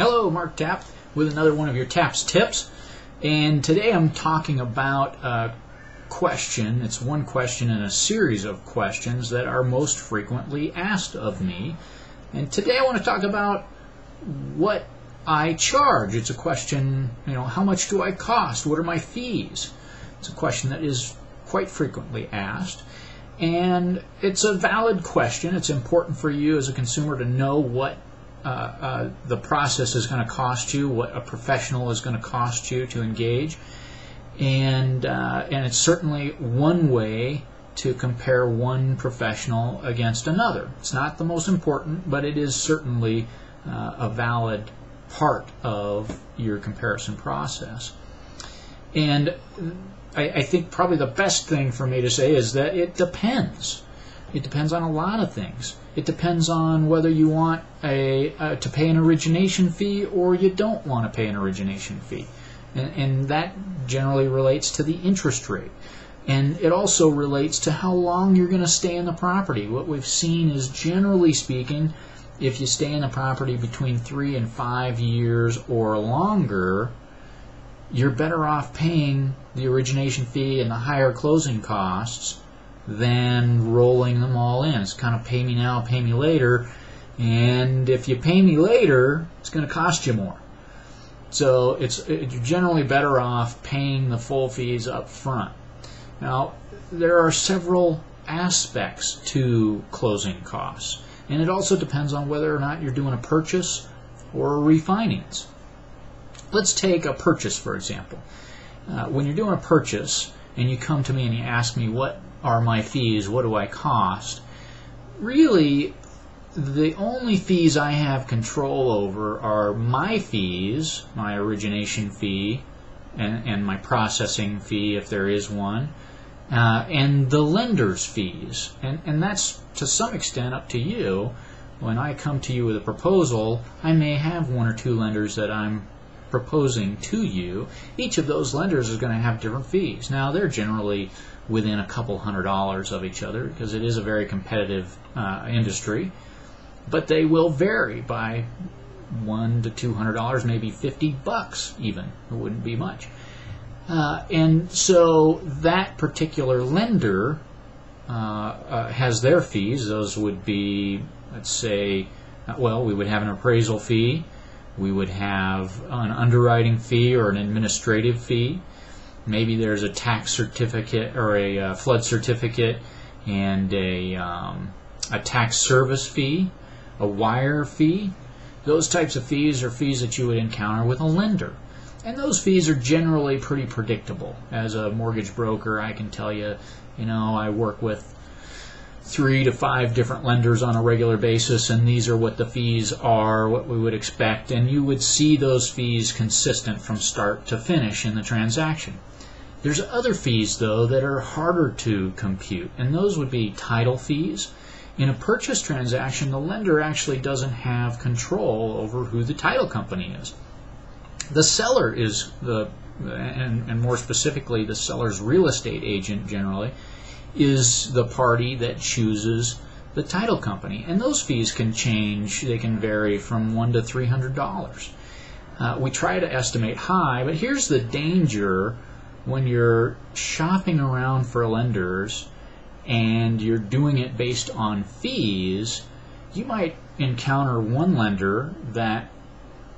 Hello, Mark Tapp with another one of your Taps Tips, and today I'm talking about a question. It's one question in a series of questions that are most frequently asked of me, and today I want to talk about what I charge. It's a question, how much do I cost? What are my fees? It's a question that is quite frequently asked, and it's a valid question. It's important for you as a consumer to know what the process is going to cost you, what a professional is going to cost you to engage, and it's certainly one way to compare one professional against another. It's not the most important, but it is certainly a valid part of your comparison process. And I think probably the best thing for me to say is that it depends. It depends on a lot of things. It depends on whether you want to pay an origination fee or you don't want to pay an origination fee. And that generally relates to the interest rate. And it also relates to how long you're going to stay in the property. What we've seen is, generally speaking, if you stay in the property between 3 and 5 years or longer, you're better off paying the origination fee and the higher closing costs than rolling them all in. It's kind of pay me now, pay me later, and if you pay me later, it's going to cost you more. So you're generally better off paying the full fees up front. Now, there are several aspects to closing costs, and it also depends on whether or not you're doing a purchase or a refinance. Let's take a purchase, for example. When you're doing a purchase and you come to me and you ask me, what are my fees, what do I cost? Really, the only fees I have control over are my fees, my origination fee, and my processing fee, if there is one, and the lender's fees. And that's, to some extent, up to you. When I come to you with a proposal, I may have one or two lenders that I'm proposing to you. Each of those lenders is going to have different fees. Now, they're generally within a couple $100s of each other because it is a very competitive industry, but they will vary by $100 to $200, maybe $50 even. It wouldn't be much. And so that particular lender has their fees. Those would be, let's say, we would have an appraisal fee. We would have an underwriting fee or an administrative fee. Maybe there's a tax certificate or a flood certificate and a tax service fee, a wire fee. Those types of fees are fees that you would encounter with a lender. And those fees are generally pretty predictable. As a mortgage broker, I can tell you, I work with 3 to 5 different lenders on a regular basis, and these are what the fees are, what we would expect, and you would see those fees consistent from start to finish in the transaction. There's other fees, though, that are harder to compute, and those would be title fees. In a purchase transaction, the lender actually doesn't have control over who the title company is. The seller is and more specifically, the seller's real estate agent generally, is the party that chooses the title company. And those fees can change. They can vary from $100 to $300. We try to estimate high, but here's the danger when you're shopping around for lenders and you're doing it based on fees. You might encounter one lender that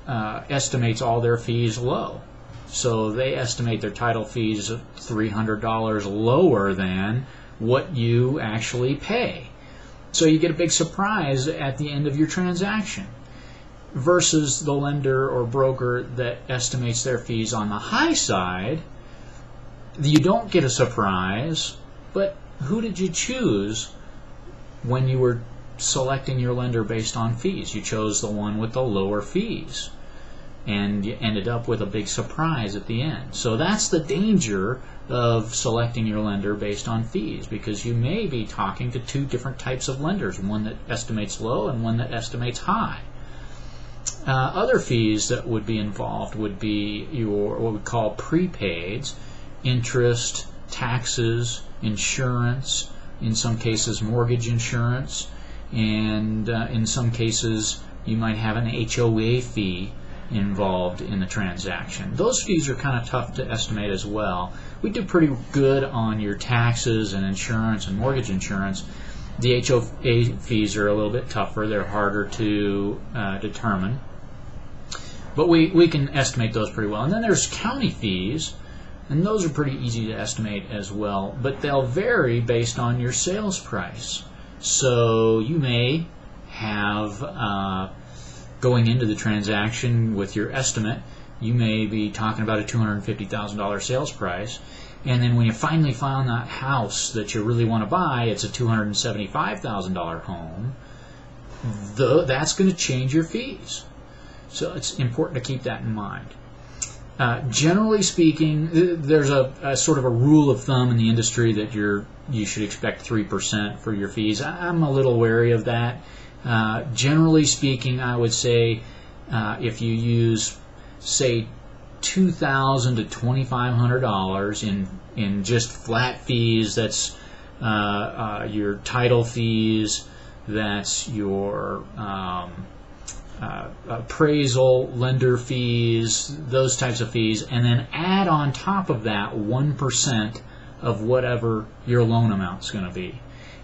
estimates all their fees low. So they estimate their title fees $300 lower than what you actually pay. So you get a big surprise at the end of your transaction versus the lender or broker that estimates their fees on the high side. You don't get a surprise, but who did you choose when you were selecting your lender based on fees? You chose the one with the lower fees, and you ended up with a big surprise at the end. So that's the danger of selecting your lender based on fees, because you may be talking to 2 different types of lenders, one that estimates low and one that estimates high. Other fees that would be involved would be your what we call prepaids, interest, taxes, insurance, in some cases mortgage insurance, and in some cases you might have an HOA fee involved in the transaction. Those fees are kind of tough to estimate as well. We do pretty good on your taxes and insurance and mortgage insurance. The HOA fees are a little bit tougher. They're harder to determine. But we can estimate those pretty well. And then there's county fees, and those are pretty easy to estimate as well. But they'll vary based on your sales price. So you may have, going into the transaction with your estimate, you may be talking about a $250,000 sales price, and then when you finally find that house that you really want to buy, it's a $275,000 home. That's going to change your fees. So it's important to keep that in mind. Generally speaking, there's a sort of a rule of thumb in the industry that you should expect 3% for your fees. I'm a little wary of that. Generally speaking, I would say if you use, say, $2,000 to $2,500 in just flat fees, that's your title fees, that's your appraisal, lender fees, those types of fees, and then add on top of that 1% of whatever your loan amount is going to be.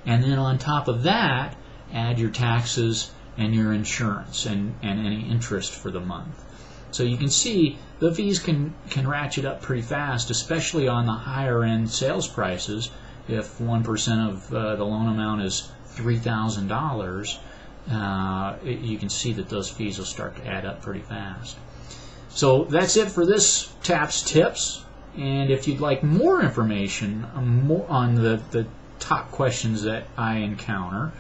And then on top of that, add your taxes and your insurance and any interest for the month. So you can see the fees can ratchet up pretty fast, especially on the higher end sales prices. If 1% of the loan amount is $3,000, you can see that those fees will start to add up pretty fast. So that's it for this TAPS Tips. And if you'd like more information on the top questions that I encounter,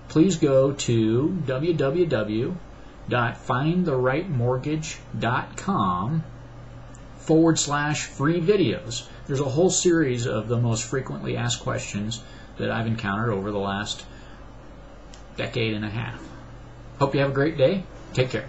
please go to www.findtherightmortgage.com/free videos. There's a whole series of the most frequently asked questions that I've encountered over the last decade and a half. Hope you have a great day. Take care.